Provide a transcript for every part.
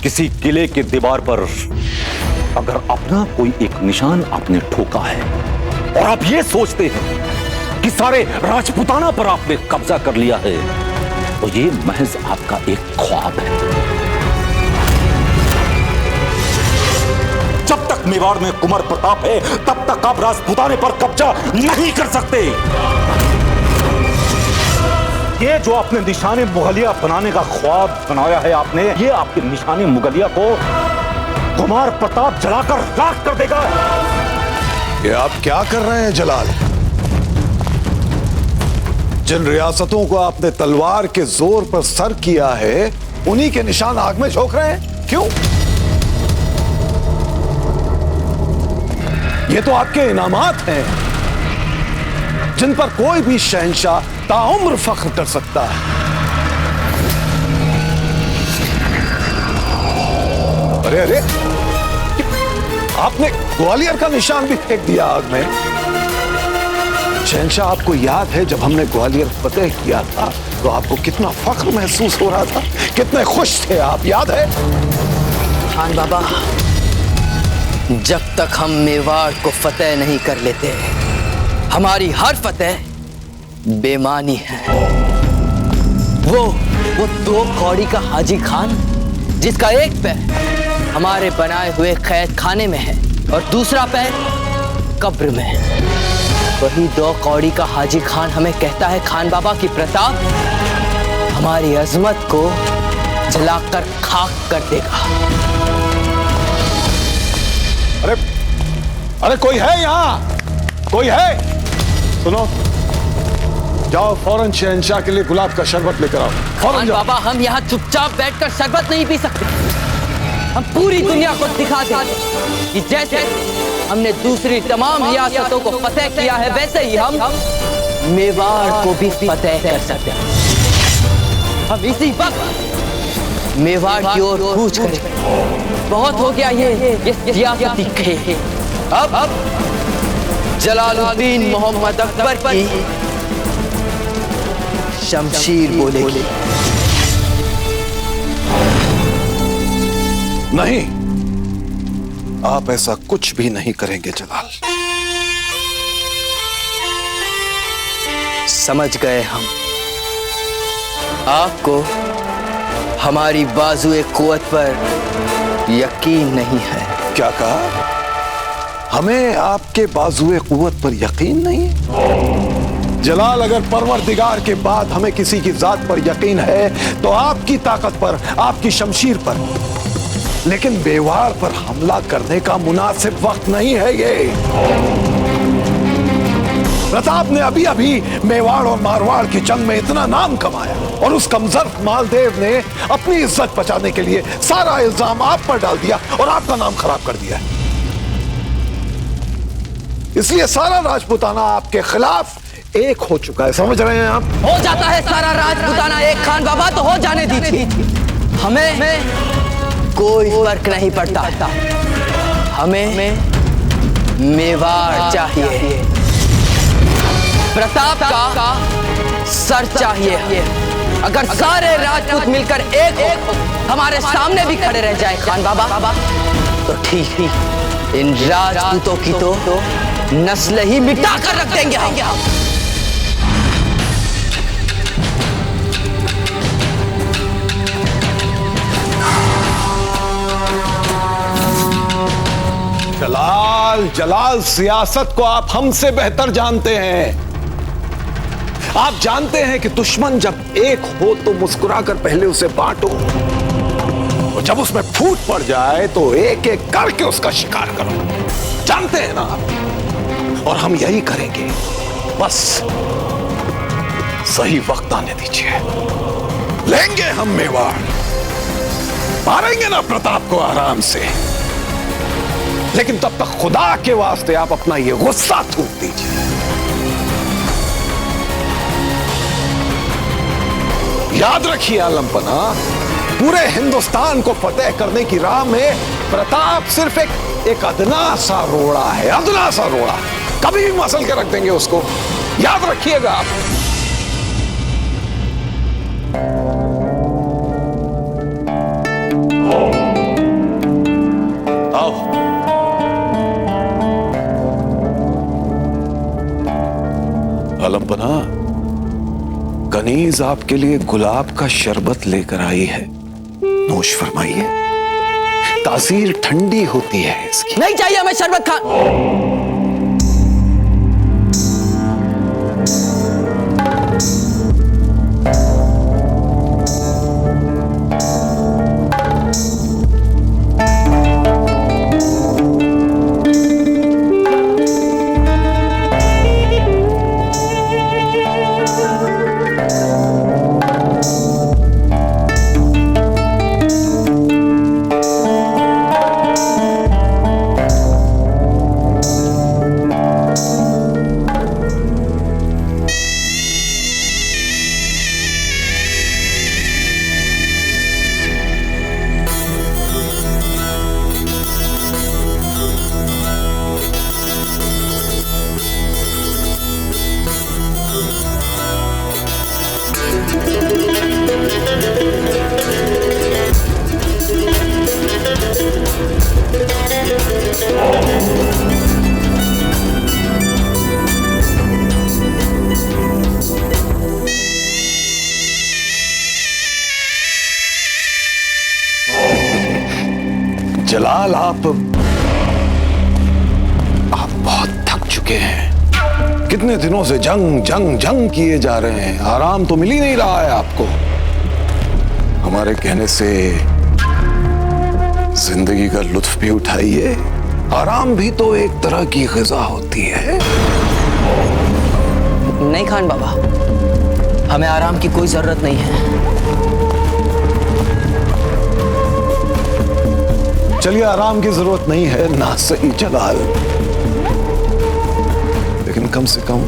किसी किले की दीवार पर अगर अपना कोई एक निशान आपने ठोका है और आप ये सोचते हैं कि सारे राजपूताना पर आपने कब्जा कर लिया है, तो ये महज आपका एक ख्वाब है। जब तक मेवाड़ में कुंवर प्रताप है, तब तक आप राजपूताने पर कब्जा नहीं कर सकते। ये जो आपने निशाने मुगलिया बनाने का ख्वाब बनाया है आपने, ये आपके निशाने मुगलिया को कुमार प्रताप जलाकर राख कर देगा। ये आप क्या कर रहे हैं जलाल? जिन रियासतों को आपने तलवार के जोर पर सर किया है, उन्हीं के निशान आग में झोंक रहे हैं। क्यों? ये तो आपके इनामात हैं, जिन पर कोई भी शहंशाह ताउम्र फख्र कर सकता है। अरे अरे, आपने ग्वालियर का निशान भी फेंक दिया आग में। शहंशाह, आपको याद है जब हमने ग्वालियर फतेह किया था तो आपको कितना फख्र महसूस हो रहा था, कितने खुश थे आप, याद है? खान बाबा, जब तक हम मेवाड़ को फतेह नहीं कर लेते, हमारी हर फतेह बेमानी है। वो 2 कौड़ी का हाजी खान, जिसका एक पैर हमारे बनाए हुए कैद खाने में है और दूसरा पैर कब्र में है, वही 2 कौड़ी का हाजी खान हमें कहता है खान बाबा की प्रताप हमारी अजमत को जलाकर खाक कर देगा। अरे अरे, कोई है यहाँ? कोई है? सुनो, जाओ फौरन शहंशाह के लिए गुलाब का शरबत लेकर आओ। फौरन जाओ। बाबा, हम यहाँ चुपचाप बैठकर शरबत नहीं पी सकते। हम पूरी दुनिया को दिखा दें कि जैसे हमने दूसरी तमाम रियासतों को फतेह किया है, वैसे ही हम मेवाड़ को भी फतेह कर सकते हैं। हम इसी वक्त मेवाड़ की ओर कूच करें। बहुत हो गया ये सियासती खेल। अब जलालुद्दीन मोहम्मद अकबर की शमशीर बोलेगी। नहीं, आप ऐसा कुछ भी नहीं करेंगे जलाल। समझ गए हम। आपको हमारी बाजुए कुव्वत पर यकीन नहीं है। क्या कहा? हमें आपके बाजुए कुव्वत पर यकीन नहीं? जलाल, अगर परवरदिगार के बाद हमें किसी की जात पर यकीन है तो आपकी ताकत पर, आपकी शमशीर पर। लेकिन मेवाड़ पर हमला करने का मुनासिब वक्त नहीं है ये। प्रताप ने अभी अभी मेवाड़ और मारवाड़ की जंग में इतना नाम कमाया और उस कमजोर मालदेव ने अपनी इज्जत बचाने के लिए सारा इल्जाम आप पर डाल दिया और आपका नाम खराब कर दिया। इसलिए सारा राजपूताना आपके खिलाफ एक हो चुका है। समझ रहे हैं आप? हो जाता है सारा राजपूताना एक खान बाबा, तो हो जाने दीजिए। हमें कोई फर्क नहीं पड़ता। हमें मेवाड़ चाहिए, प्रताप का सर चाहिए। अगर सारे राजपूत मिलकर एक हमारे सामने भी खड़े रह जाए खान बाबा, तो ठीक ही इन राजपूतों की तो नस्ल ही मिटा कर रख देंगे हम। जलाल, जलाल, सियासत को आप हमसे बेहतर जानते हैं। आप जानते हैं कि दुश्मन जब एक हो तो मुस्कुराकर पहले उसे बांटो, और जब उसमें फूट पड़ जाए तो एक एक करके उसका शिकार करो। जानते हैं ना आप? और हम यही करेंगे। बस सही वक्त आने दीजिए। लेंगे हम मेवाड़, मारेंगे ना प्रताप को आराम से। लेकिन तब तक खुदा के वास्ते आप अपना ये गुस्सा थूक दीजिए। याद रखिए आलमपना, पूरे हिंदुस्तान को फतेह करने की राह में प्रताप सिर्फ एक अदना सा रोड़ा है, अदना सा रोड़ा। कभी भी मसल के रख देंगे उसको, याद रखिएगा आप। शबना, कनीज आपके लिए गुलाब का शरबत लेकर आई है, नोश फरमाइए। तासीर ठंडी होती है इसकी। नहीं चाहिए हमें शरबत खान। जलाल, आप बहुत थक चुके हैं। कितने दिनों से जंग जंग जंग किए जा रहे हैं, आराम तो मिल ही नहीं रहा है आपको। हमारे कहने से जिंदगी का लुत्फ भी उठाइए। आराम भी तो एक तरह की ग़िज़ा होती है। नहीं खान बाबा, हमें आराम की कोई जरूरत नहीं है। चलिए, आराम की जरूरत नहीं है ना सही जलाल, लेकिन कम से कम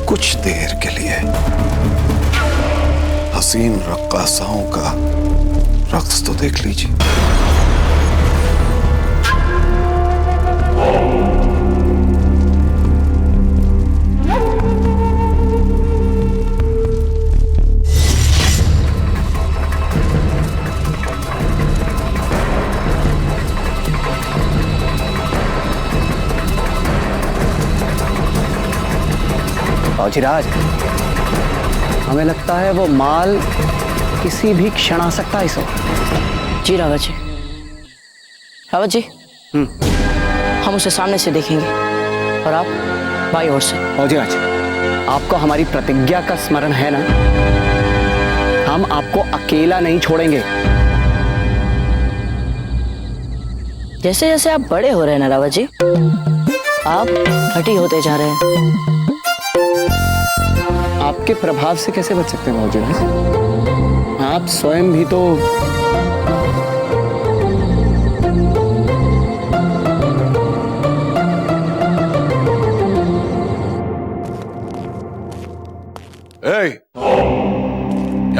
कुछ देर के लिए हसीन रक्कासाओं का रक्स तो देख लीजिए। फौजीराज, हमें लगता है वो माल किसी भी क्षण आ सकता है। इस वक्त जी रावत जी, रावत जी, हम उसे सामने से देखेंगे और आप बाई ओर से। फौजीराज, आपको हमारी प्रतिज्ञा का स्मरण है ना? हम आपको अकेला नहीं छोड़ेंगे। जैसे जैसे आप बड़े हो रहे हैं ना रावत जी, आप हठी होते जा रहे हैं। आपके प्रभाव से कैसे बच सकते हैं फौजीराज? आप स्वयं भी तो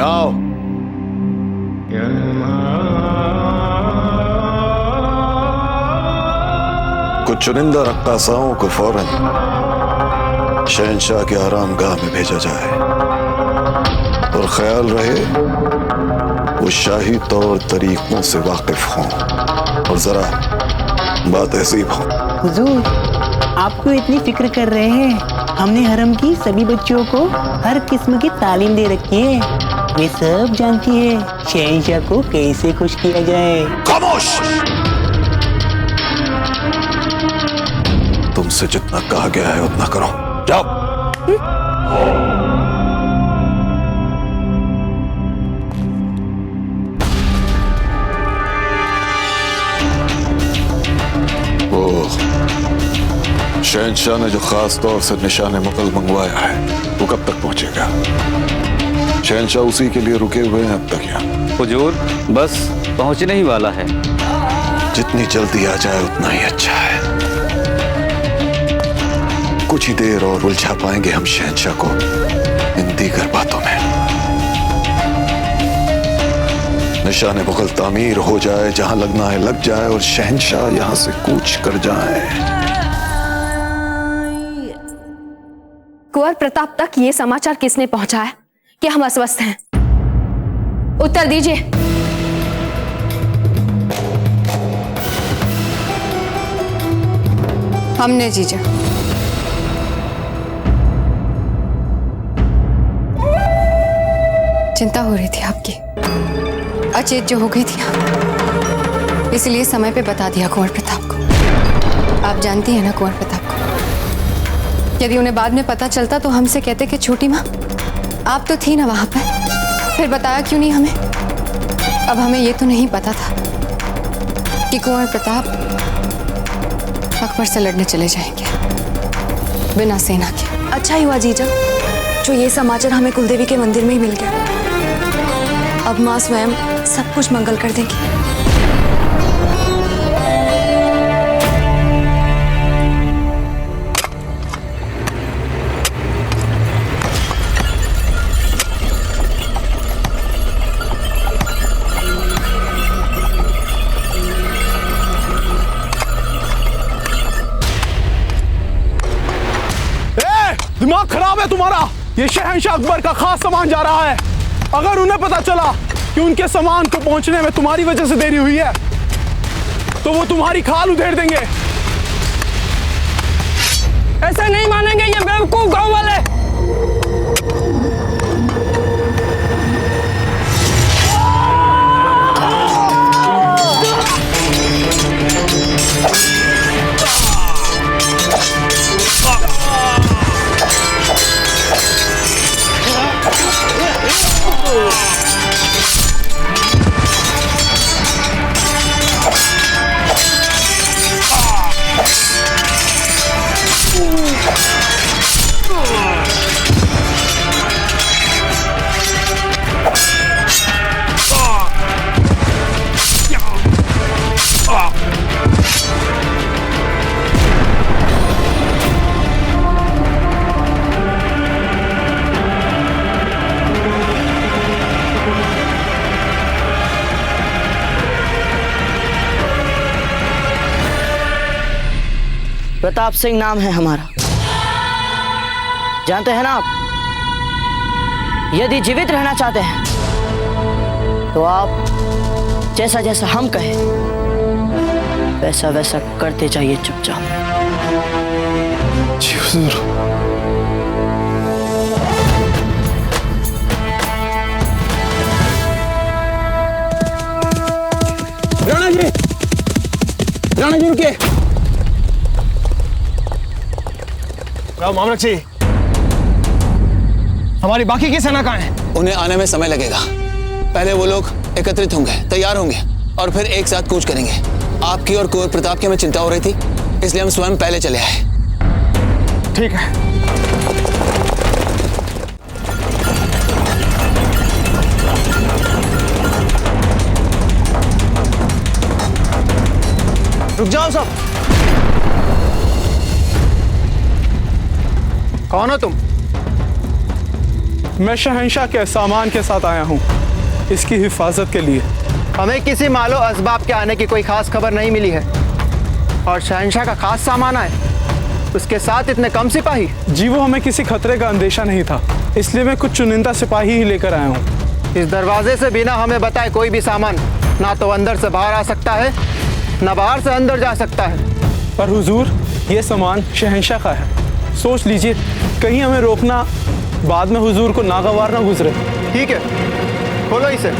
आओ। कुछ चुनिंदा रक्कासाओं को फौरन शहंशाह के आरामगाह में भेजा जाए और ख्याल रहे वो शाही तौर तरीकों से वाकिफ हों और जरा बातहज़ीब हों। हुजूर, आपको इतनी फिक्र कर रहे हैं। हमने हरम की सभी बच्चों को हर किस्म की तालीम दे रखी है। वे सब जानती है शहंशाह को कैसे खुश किया जाए। खामोश! तुमसे जितना कहा गया है उतना करो। जाओ। शहंशाह ने जो खास तौर से निशाने मुगल मंगवाया है वो कब तक पहुंचेगा? शहंशाह उसी के लिए रुके हुए हैं अब तक यहाँ। हुजूर, बस पहुंचने ही वाला है। जितनी जल्दी आ जाए उतना ही अच्छा है। कुछ ही देर और उलझा पाएंगे हम शहंशाह को इन दीगर बातों में। निशाने मुगल तामीर हो जाए, जहां लगना है लग जाए और शहंशाह यहां से कूच कर जाए। कुंवर प्रताप तक ये समाचार किसने पहुंचाया कि हम अस्वस्थ हैं? उत्तर दीजिए। हमने जीजा। चिंता हो रही थी आपकी, अचेत जो हो गई थी, इसलिए समय पे बता दिया कुंवर प्रताप को। आप जानती हैं ना कुंवर प्रताप को, यदि उन्हें बाद में पता चलता तो हमसे कहते कि छोटी माँ आप तो थी ना वहां पर, फिर बताया क्यों नहीं हमें। अब हमें ये तो नहीं पता था कि कुंवर प्रताप अकबर से लड़ने चले जाएंगे बिना सेना के। अच्छा ही हुआ जीजा जो ये समाचार हमें कुलदेवी के मंदिर में ही मिल गया। अब माँ स्वयं सब कुछ मंगल कर देगी। दिमाग खराब है तुम्हारा। ये शहंशाह अकबर का खास सामान जा रहा है। अगर उन्हें पता चला कि उनके सामान को पहुंचने में तुम्हारी वजह से देरी हुई है तो वो तुम्हारी खाल उधेड़ देंगे। ऐसे नहीं मानेंगे ये बेवकूफ गांव वाले। प्रताप सिंह नाम है हमारा, जानते हैं ना आप। यदि जीवित रहना चाहते हैं तो आप जैसा जैसा हम कहें वैसा वैसा करते जाइए चुपचाप। जी हुजूर। राणा जी रुकिए। मामलक जी, हमारी बाकी की सेना कहाँ है? उन्हें आने में समय लगेगा। पहले वो लोग एकत्रित होंगे, तैयार होंगे और फिर एक साथ कूच करेंगे। आपकी और कुंवर प्रताप की हमें चिंता हो रही थी, इसलिए हम स्वयं पहले चले आए। ठीक है। रुक जाओ सब। कौन हो तुम? मैं शहंशाह के सामान के साथ आया हूँ, इसकी हिफाजत के लिए। हमें किसी मालो असबाब के आने की कोई खास खबर नहीं मिली है और शहंशाह का खास सामान आए, उसके साथ इतने कम सिपाही? जी वो हमें किसी खतरे का अंदेशा नहीं था, इसलिए मैं कुछ चुनिंदा सिपाही ही लेकर आया हूँ। इस दरवाजे से बिना हमें बताए कोई भी सामान ना तो अंदर से बाहर आ सकता है ना बाहर से अंदर जा सकता है। पर हुजूर, ये सामान शहंशाह का है, सोच लीजिए कहीं हमें रोकना बाद में हुजूर को नागवार ना गुजरे। ठीक है, खोलो इसे।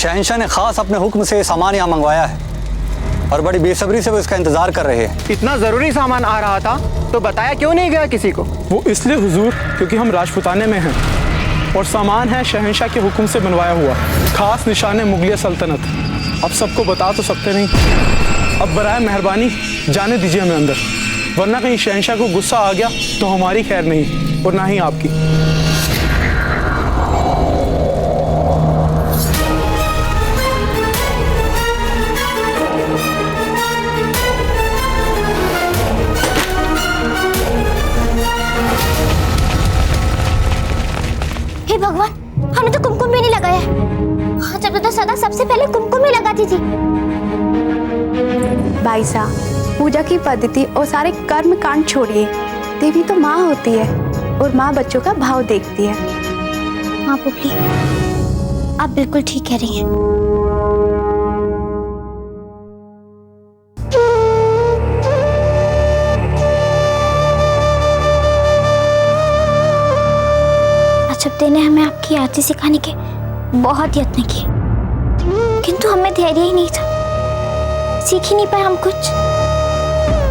शहंशाह ने खास अपने हुक्म से सामान यहाँ मंगवाया है और बड़ी बेसब्री से वो इसका इंतजार कर रहे हैं। इतना जरूरी सामान आ रहा था तो बताया क्यों नहीं गया किसी को? वो इसलिए हुजूर क्योंकि हम राजपुताने में हैं और सामान है शहंशाह के हुक्म से बनवाया हुआ, खास निशान है मुगलिया सल्तनत। अब सबको बता तो सकते नहीं। अब बराए मेहरबानी जाने दीजिए हमें अंदर, वरना कहीं शहंशाह को गुस्सा आ गया तो हमारी खैर नहीं और ना ही आपकी। हे भगवान, हमने तो कुमकुम भी नहीं लगाया है। जब तो सदा सबसे पहले कुमकुम ही लगाती थी। भाई साहब, पूजा की पद्धति और सारे कर्म कांड छोड़िए। देवी तो माँ होती है और माँ बच्चों का भाव देखती है। हाँ पुपली, आप बिल्कुल ठीक कह रही हैं। अजब ने हमें आपकी आरती सिखाने के बहुत यत्न किए, किंतु हमें धैर्य ही नहीं था। सीख ही नहीं पाए हम कुछ।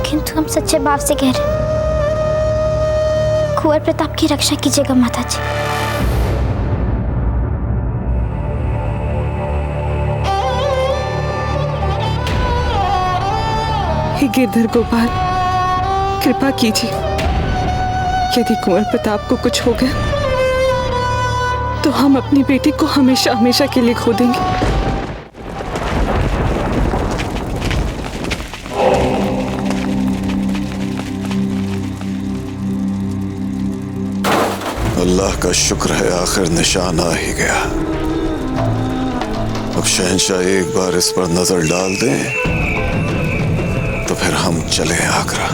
किंतु हम सच्चे भाव से कह रहे, कुंवर प्रताप की रक्षा कीजिएगा माता जी। हे गिरधर गोपाल, कृपा कीजिए। यदि कुंवर प्रताप को कुछ हो गया तो हम अपनी बेटी को हमेशा हमेशा के लिए खो देंगे। अल्लाह का शुक्र है, आखिर निशान आ ही गया। अब शहंशाह एक बार इस पर नजर डाल दें तो फिर हम चले आगरा।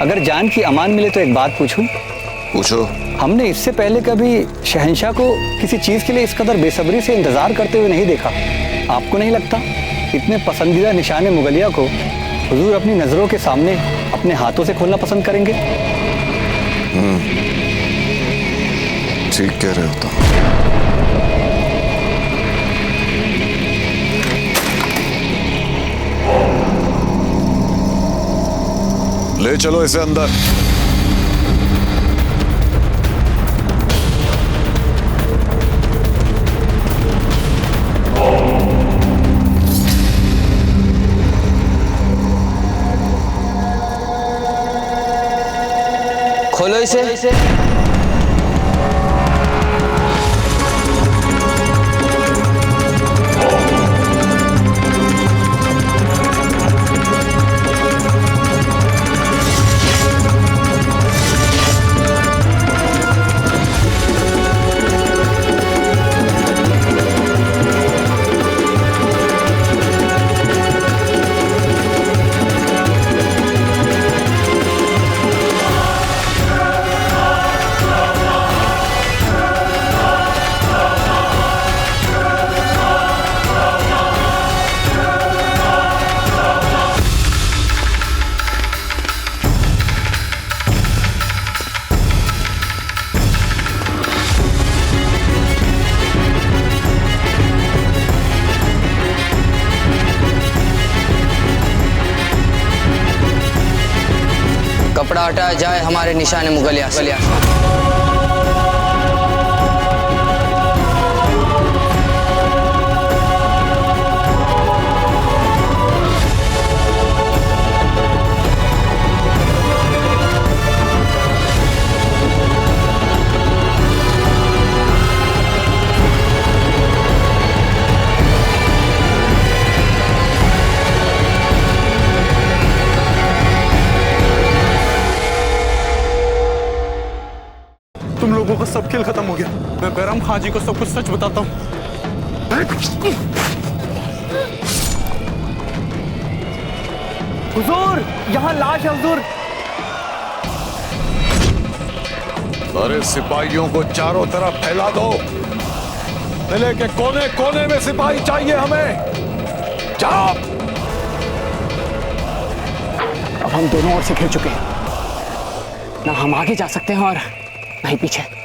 अगर जान की अमान मिले तो एक बात पूछूं? पूछो। हमने इससे पहले कभी शहंशाह को किसी चीज के लिए इस कदर बेसब्री से इंतजार करते हुए नहीं देखा। आपको नहीं लगता इतने पसंदीदा निशाने मुगलिया को हुजूर अपनी नजरों के सामने अपने हाथों से खोलना पसंद करेंगे? ठीक कह रहे हो तुम। ले चलो इसे अंदर। खोलो इसे। कपड़ा हटाया जाए हमारे निशाने मुगलिया से। लोगों का सब खेल खत्म हो गया। मैं बैरम खां जी को सब कुछ सच बताता हूँ। हुजूर, यहाँ लाश है हुजूर। सारे सिपाहियों को चारों तरफ फैला दो। किले के कोने कोने में सिपाही चाहिए हमें। जाओ। अब हम दोनों ओर से घिर चुके हैं, ना हम आगे जा सकते हैं और ना ही पीछे।